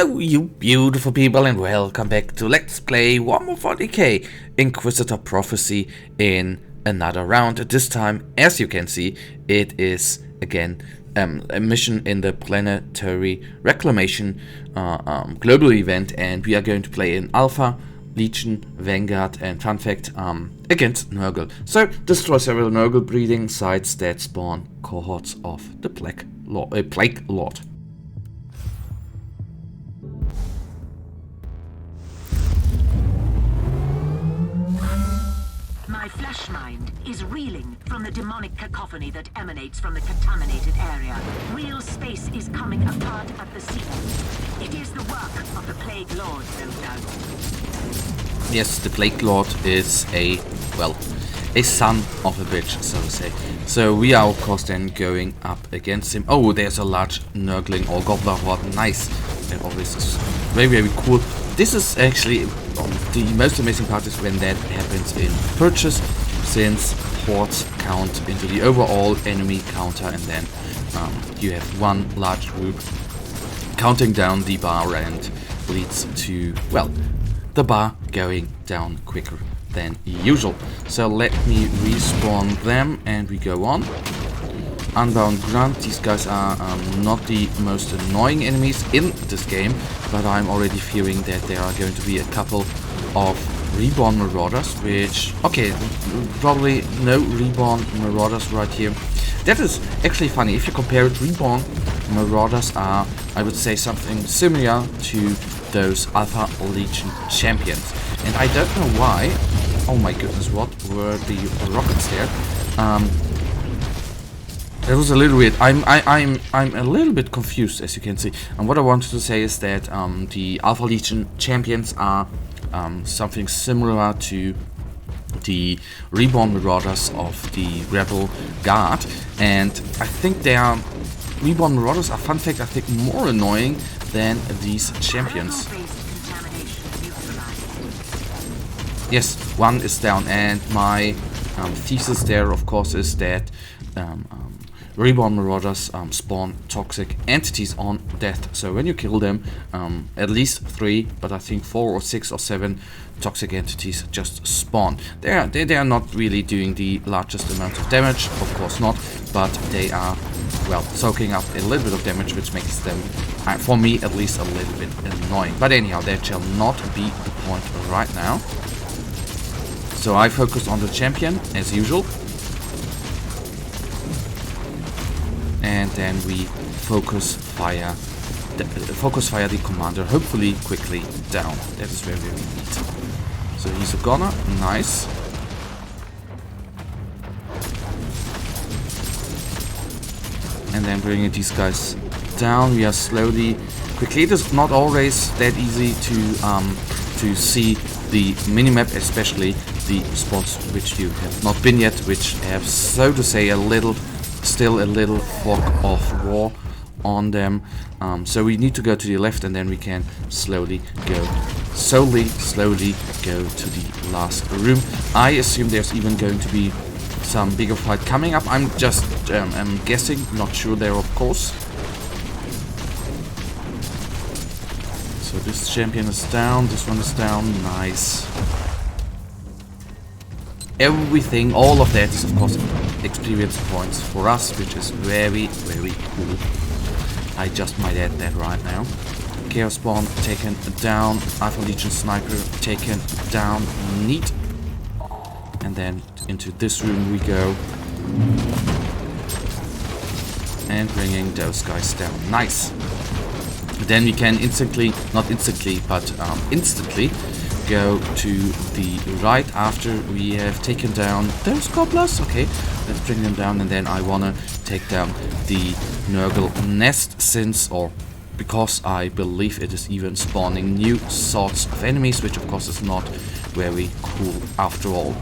Hello you beautiful people and welcome back to Let's Play Warhammer 40k Inquisitor Prophecy in another round. This time, as you can see, it is again a mission in the Planetary Reclamation global event, and we are going to play in Alpha, Legion, Vanguard, and fun fact, against Nurgle. So, destroy several Nurgle breeding sites that spawn cohorts of the Plague Lord. My flesh mind is reeling from the demonic cacophony that emanates from the contaminated area. Real space is coming apart at the seams. It is the work of the Plague Lord, no doubt. Yes, the Plague Lord is a son of a bitch, so to say. So we are of course then going up against him. Oh, there's a large Nurgling or Gobbler horde. Nice. That always is very, very cool. This is actually the most amazing part is when that happens in purchase, since hordes count into the overall enemy counter, and then you have one large group counting down the bar and leads to, well, the bar going down quicker than usual. So let me respawn them and we go on. Unbound Grunt, these guys are not the most annoying enemies in this game, but I'm already fearing that there are going to be a couple of Reborn Marauders, which, okay, probably no Reborn Marauders right here. That is actually funny. If you compare it, Reborn Marauders are, I would say, something similar to those Alpha Legion champions. And I don't know why. Oh my goodness, what were the rockets there? That was a little weird. I'm a little bit confused, as you can see. And what I wanted to say is that the Alpha Legion champions are something similar to the Reborn Marauders of the Rebel Guard, and I think they are Reborn Marauders are, fun fact, I think more annoying than these champions. Yes, one is down, and my thesis there, of course, is that Reborn Marauders spawn toxic entities on death. So when you kill them, at least 3, but I think 4 or 6 or 7 toxic entities just spawn. They are not really doing the largest amount of damage, of course not, but they are, well, soaking up a little bit of damage, which makes them, for me at least, a little bit annoying. But anyhow, that shall not be the point right now. So I focus on the champion, as usual. And then we focus fire the commander, hopefully quickly down. That is very, very neat. So he's a goner, nice. And then bringing these guys down, we are slowly, quickly. It is not always that easy to see the minimap, especially the spots which you have not been yet, which have, so to say, still a little fog of war on them. So we need to go to the left, and then we can slowly go to the last room. I assume there's even going to be some bigger fight coming up. I'm just I'm guessing, not sure there, of course. So this champion is down, this one is down, nice. Everything, all of that is of course experience points for us, which is very, very cool. I just might add that right now. Chaos Spawn taken down, Alpha Legion Sniper taken down, neat. And then into this room we go. And bringing those guys down, nice. Then we can instantly go to the right after we have taken down those gobblers. Okay, let's bring them down, and then I wanna take down the Nurgle nest, because I believe it is even spawning new sorts of enemies, which of course is not very cool after all.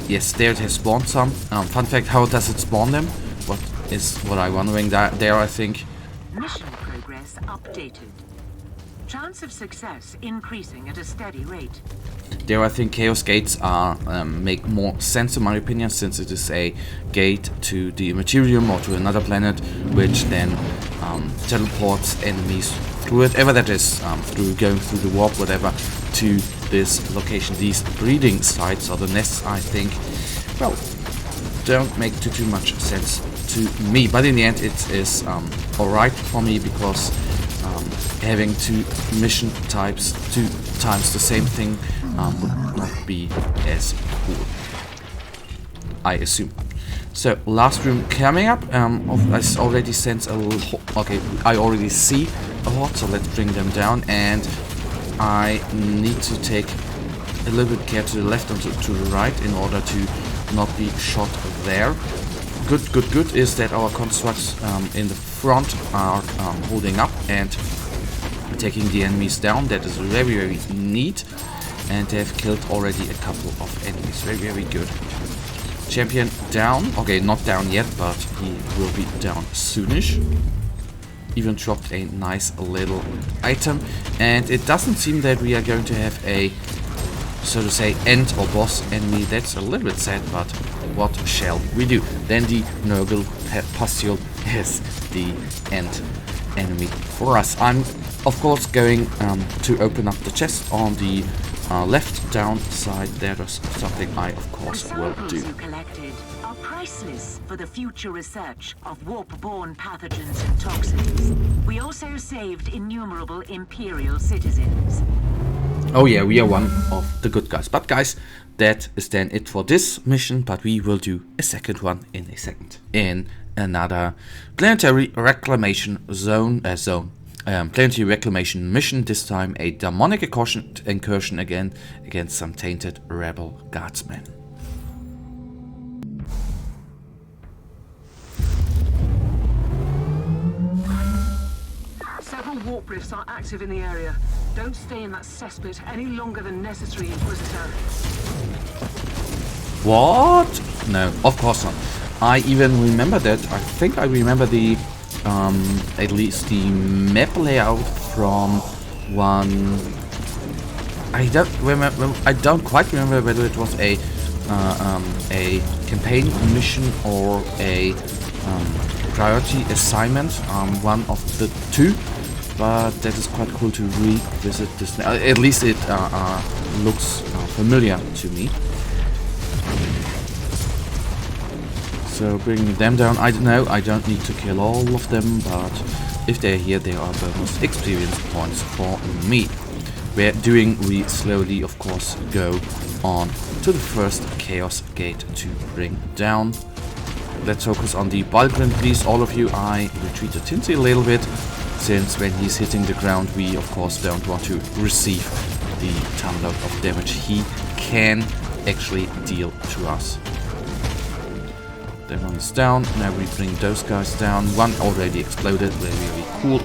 Yes, there it has spawned some. Fun fact, how does it spawn them? What I'm wondering there, I think. Mission progress updated. Chance of success increasing at a steady rate. There I think Chaos Gates make more sense in my opinion, since it is a gate to the Materium or to another planet, which then teleports enemies whatever that is, through going through the warp, whatever, to this location. These breeding sites, or the nests, I think, well, don't make too much sense to me. But in the end, it is alright for me, because having 2 mission types 2 times the same thing would not be as cool, I assume. So last room coming up. I already sense a little. Okay, I already see a lot, so let's bring them down. And I need to take a little bit care to the left and to the right in order to not be shot there. Good is that our constructs in the front are holding up and taking the enemies down. That is very neat, and they have killed already a couple of enemies. Very good. Champion down. Okay, not down yet, but he will be down soonish. Even dropped a nice little item, and it doesn't seem that we are going to have a, so to say, end or boss enemy. That's a little bit sad, but what shall we do? Then the Nurgle Pustule is the end enemy for us. I'm of course going to open up the chest on the left down side. That is something I of course will do. You collected are priceless for the future research of warp-borne pathogens and toxins. We also saved innumerable Imperial citizens. Oh yeah, we are one of the good guys. But guys, that is then it for this mission, but we will do a second one in a second. In another planetary reclamation planetary reclamation mission, this time a demonic incursion again against some tainted rebel guardsmen. Several warp rifts are active in the area. Don't stay in that cesspit any longer than necessary, Inquisitor. What? No, of course not. I even remember that. I think I remember the at least the map layout from one. I don't quite remember whether it was a campaign mission or a priority assignment. One of the 2. But that is quite cool to revisit this. At least it looks familiar to me. So bringing them down, I don't know, I don't need to kill all of them, but if they're here, they are bonus experience points for me. We slowly, of course, go on to the first Chaos Gate to bring down. Let's focus on the Bulgrin, please, all of you. I retreated Tinsy a little bit, since when he's hitting the ground, we, of course, don't want to receive the tonload of damage he can actually deal to us. That one is down. Now we bring those guys down. One already exploded. Very cool.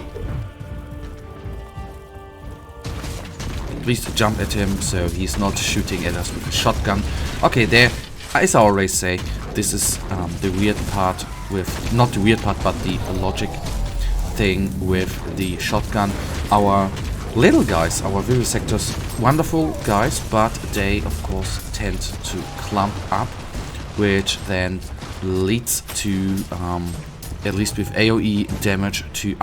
Please jump at him so he's not shooting at us with a shotgun. Okay, there, as I always say, this is the weird part with, not the weird part, but the logic thing with the shotgun. Our little guys, our vivisectors, wonderful guys, but they of course tend to clump up, which then leads to at least with AoE damage to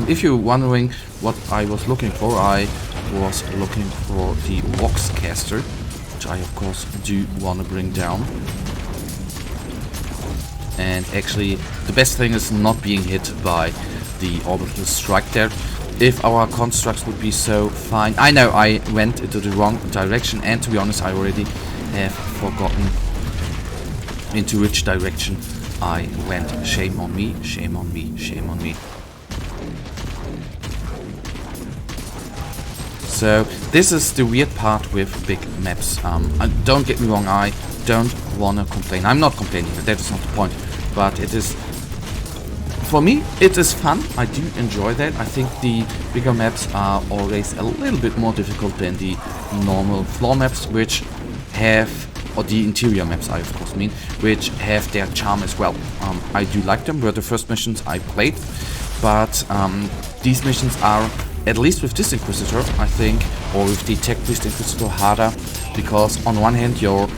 if you're wondering what I was looking for, I was looking for the Voxcaster, which I of course do want to bring down. And actually the best thing is not being hit by the orbital strike there. If our constructs would be so fine. I know I went into the wrong direction, and to be honest I already have forgotten into which direction I went. Shame on me, shame on me, shame on me. So this is the weird part with big maps. Don't get me wrong, I don't wanna complain. I'm not complaining, that is not the point. But it is, for me, it is fun. I do enjoy that. I think the bigger maps are always a little bit more difficult than the normal floor maps, which have, or the interior maps I of course mean, which have their charm as well. I do like them, were the first missions I played, but these missions are, at least with this Inquisitor, I think, or with the Tech Priest Inquisitor, harder, because on one hand your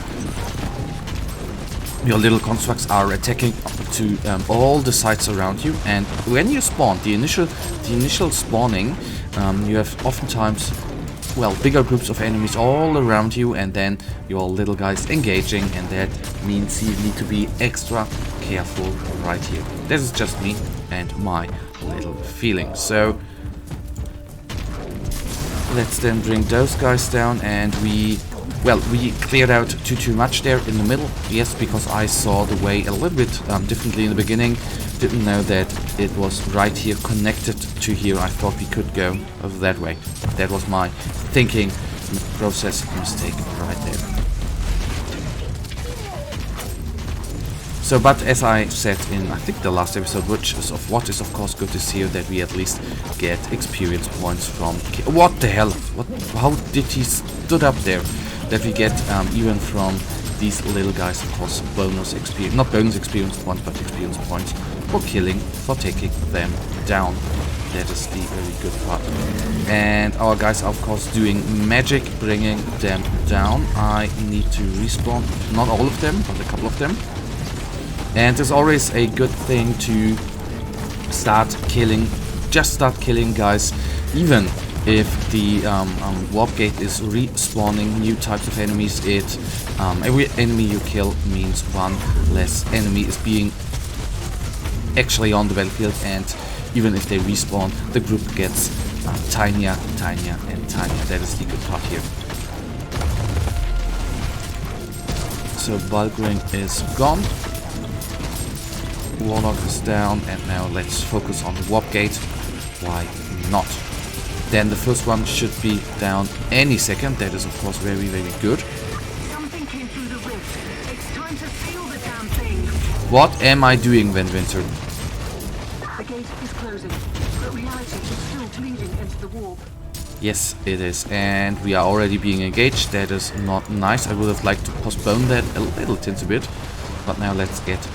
your little constructs are attacking to all the sites around you, and when you spawn, the initial spawning, you have oftentimes, well, bigger groups of enemies all around you, and then your little guys engaging, and that means you need to be extra careful right here. This is just me and my little feeling. So let's then bring those guys down, and we cleared out too much there in the middle. Yes, because I saw the way a little bit differently in the beginning. Didn't know that it was right here connected to here. I thought we could go over that way. That was my thinking process mistake right there. So, but as I said in, I think, the last episode, what is of course good to see, that we at least get experience points from... What the hell? How did he stood up there? That we get even from these little guys, of course, bonus experience, not bonus experience points, but experience points for killing, for taking them down. That is the very good part. And our guys are of course doing magic, bringing them down. I need to respawn, not all of them, but a couple of them. And it's always a good thing to start killing guys, even if the warp gate is respawning new types of enemies. Every enemy you kill means one less enemy is being actually on the battlefield, and even if they respawn, the group gets tinier and tinier. That is the good part here. So Bulgring is gone. Warlock is down, and now let's focus on the warp gate. Why not? Then the first one should be down any second. That is of course very, very good. Something came through the rift. It's time to seal the damn thing. What am I doing, Van Winter? The gate is closing, but reality is still bleeding into the warp. Yes, it is, and we are already being engaged. That is not nice. I would have liked to postpone that a little teensy bit, but now let's get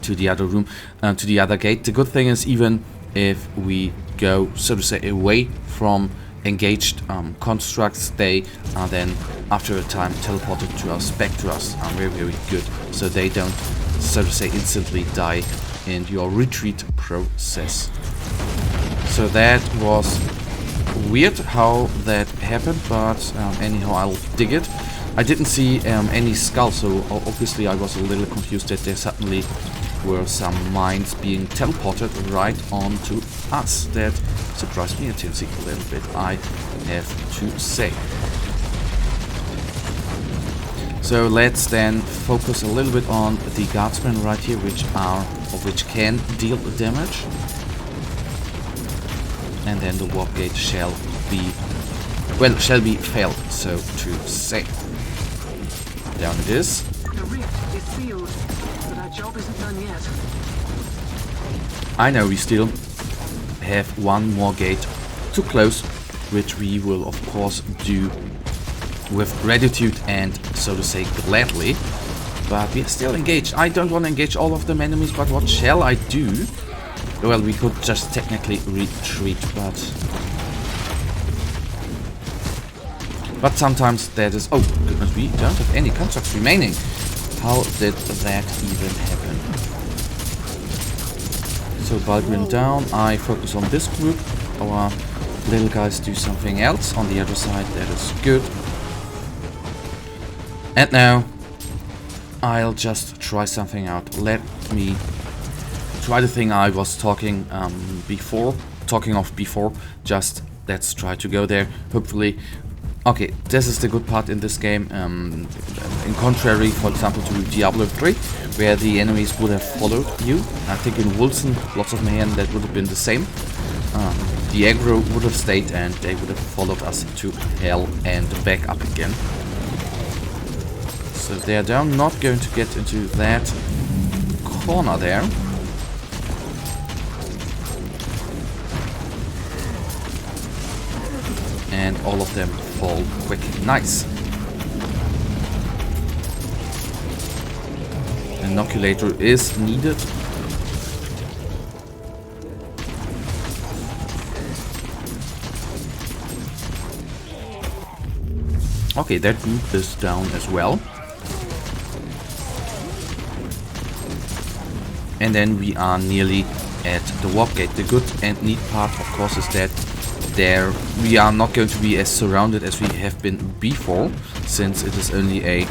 to the other room, to the other gate. The good thing is, even if we go, so to say, away from engaged constructs, they are then after a time teleported to us, back to us. Very, very good, so they don't, so to say, instantly die in your retreat process. So that was weird how that happened, but anyhow, I'll dig it. I didn't see any skull, so obviously I was a little confused that there suddenly were some mines being teleported right onto us. That surprised me a little bit, I have to say. So let's then focus a little bit on the guardsmen right here, which can deal damage. And then the warp gate shall be failed, so to say. Down it is. The rift is sealed, but our job isn't done yet. I know we still have one more gate to close, which we will of course do with gratitude and, so to say, gladly. But we are still engaged. I don't want to engage all of them enemies, but what shall I do? Well, we could just technically retreat, but sometimes that is... Oh, goodness, we don't have any constructs remaining. How did that even happen? So Bulgrin down, I focus on this group. Our little guys do something else on the other side, that is good. And now, I'll just try something out. Let me try the thing I was talking of before. Just let's try to go there. Hopefully, okay, this is the good part in this game. In contrary, for example, to Diablo 3, where the enemies would have followed you. I think in Wilson, lots of mayhem, that would have been the same. The aggro would have stayed, and they would have followed us to hell and back up again. So they're down, not going to get into that corner there. And all of them fall quick. Nice. Inoculator is needed. Okay, that group is down as well. and then we are nearly at the warp gate. The good and neat part, of course, is that there we are not going to be as surrounded as we have been before, since it is only a,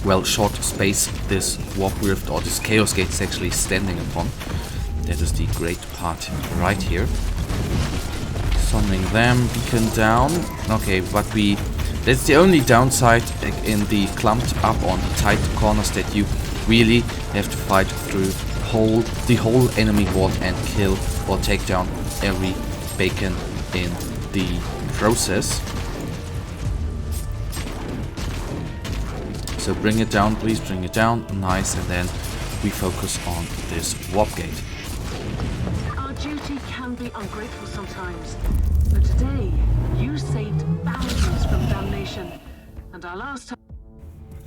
well, short space this warp rift or this chaos gate is actually standing upon. That is the great part right here. Summoning them, beacon down. Okay, but that's the only downside in the clumped up on tight corners, that you really have to fight through the whole enemy ward and kill or take down every beacon in the process. So bring it down, please, bring it down. Nice, and then we focus on this warp gate. Our duty can be ungrateful sometimes, but today you saved thousands from damnation, and our last time.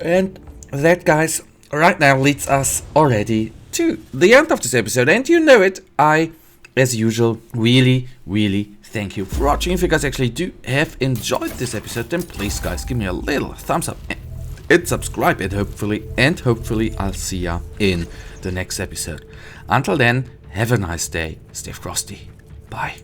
And that, guys, right now leads us already to the end of this episode. And you know it, I, as usual, really thank you for watching. If you guys actually do have enjoyed this episode, then please, guys, give me a little thumbs up and subscribe, and hopefully I'll see ya in the next episode. Until then, have a nice day, stay frosty, bye.